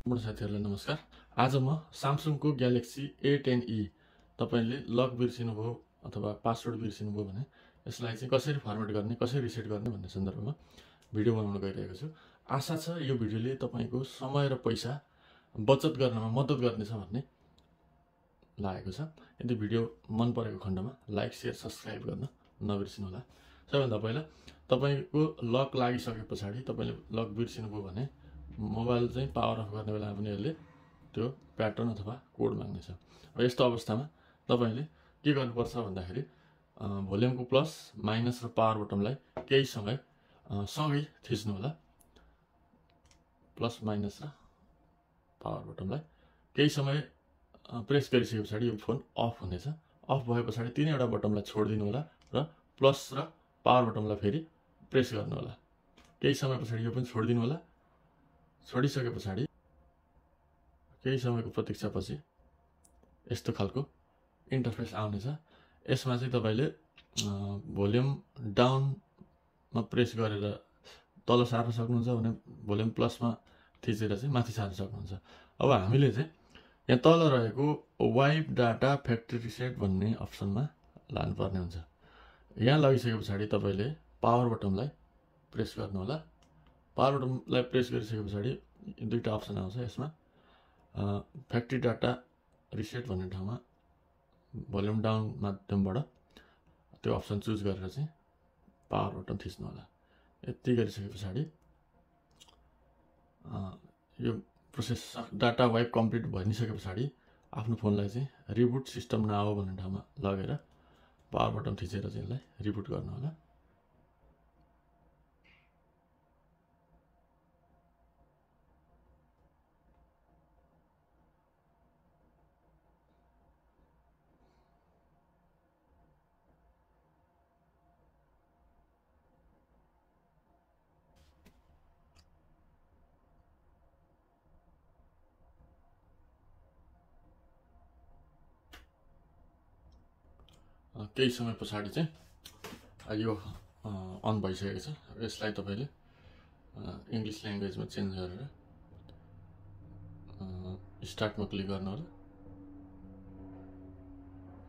म साथीहरुलाई नमस्कार। आज म Samsung को Galaxy A10e तपाईले लक बिर्सिनुभयो अथवा पासवर्ड बिर्सिनुभयो भने यसलाई चाहिँ कसरी फर्मेट गर्ने, कसरी रिसेट गर्ने भन्ने सन्दर्भमा भिडियो बनाउन गइरहेको छु। आशा छ यो भिडियोले तपाईको समय र पैसा बचत गर्नमा मद्दत गर्नेछ भन्ने लागेको छ। यदि भिडियो मन परेको खण्डमा लाइक, शेयर, सब्स्क्राइब गर्न नबिर्सिनु होला। सबैभन्दा पहिला तपाईको लक लागिसकेपछि तपाईले लक बिर्सिनुभयो भने मोबाइल चाहिँ पावर अफ गर्ने बेलामा पनि यसले त्यो प्याटर्न अथवा कोड माग्नेछ। अब यस्तो अवस्थामा तपाईले के गर्नुपर्छ भन्दाखेरि भोल्युमको प्लस माइनस र पावर बटनलाई केही समय सँगै थिच्नु होला। प्लस माइनस र पावर बटनलाई केही समय प्रेस गरिसकेपछि यो फोन अफ हुनेछ। अफ भएपछि तीनैवटा बटनलाई छोड्दिनु होला र प्लस र पावर बटनलाई फेरि प्रेस गर्नु होला। केही समयपछि यो पनि छोड्दिनु होला। छोडिसकेपछि केही समयको प्रतीक्षापछि यस्तो खालको इन्टरफेस आउनेछ। यसमा चाहिँ तपाईले भोल्युम डाउनमा प्रेस गरेर तल सार्न सक्नुहुन्छ भने भोल्युम प्लसमा थिचेर चाहिँ माथि सार्न सक्नुहुन्छ। अब हामीले चाहिँ यहाँ तल रहेको वाइप डाटा फ्याक्ट्री रिसेट भन्ने अप्सनमा लानुपर्ने हुन्छ। यहाँ लगिसकेपछि तपाईले पावर बटनलाई प्रेस गर्नु होला। पावर बटनलाई प्रेस गरिसकेपछि दुईटा अप्सन आउँछ। यसमा फ्याक्ट्री डाटा रिसेट भन्ने ठाउँमा भोल्युम डाउन माध्यमबाट त्यो अप्सन चुज गरेर चाहिँ पावर बटन थिच्नु होला। यति गरिसकेपछि यो प्रोसेस डाटा वाइप कम्प्लिट भइसकेपछि आफ्नो फोनलाई चाहिँ रिबुट सिस्टम नाउ भन्ने ठाउँमा लगेर पावर बटन थिचेर चाहिँ यसलाई रिबुट गर्नु होला। केही समय पछाडि चाहिँ यो अन भइसकेको छ। यसलाई तपाईले इङ्ग्लिश ल्याङ्ग्वेजमा चेन्ज गरेर स्टार्टमा क्लिक गर्नु होला।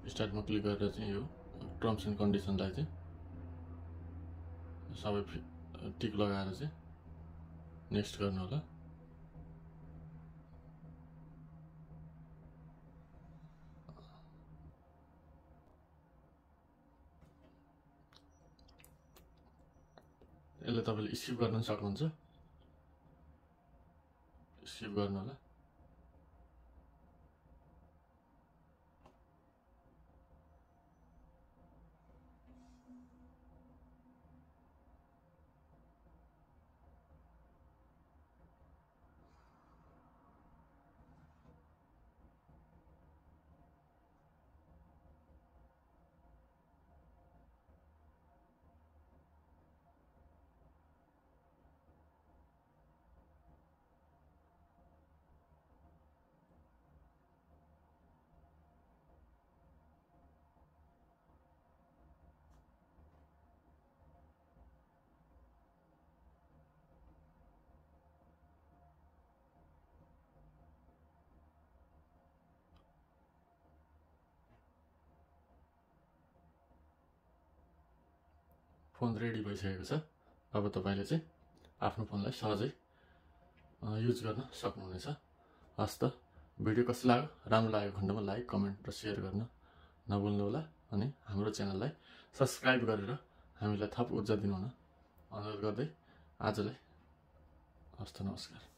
स्टार्टमा क्लिक गरेर चाहिँ यो टर्म्स एन्ड कन्डिसनलाई चाहिँ सबै टिक लगाएर चाहिँ नेक्स्ट गर्नु होला। यसले तपाईले स्किप गर्न सक्नुहुन्छ। स्किप गर्नु होला। फोन रेडी भइसकेको छ। अब तपाईले चाहिँ आफ्नो फोनलाई सहजै युज गर्न सक्नुहुनेछ। हस् त, भिडियो कस्तो लाग्यो? राम्रो लागेको खण्डमा लाइक, कमेन्ट र शेयर गर्न नभुल्नु होला। अनि हाम्रो च्यानललाई सब्स्क्राइब गरेर हामीलाई थप ऊर्जा दिनुहुन अनुरोध गर्दै आजलाई हस्त नमस्कार।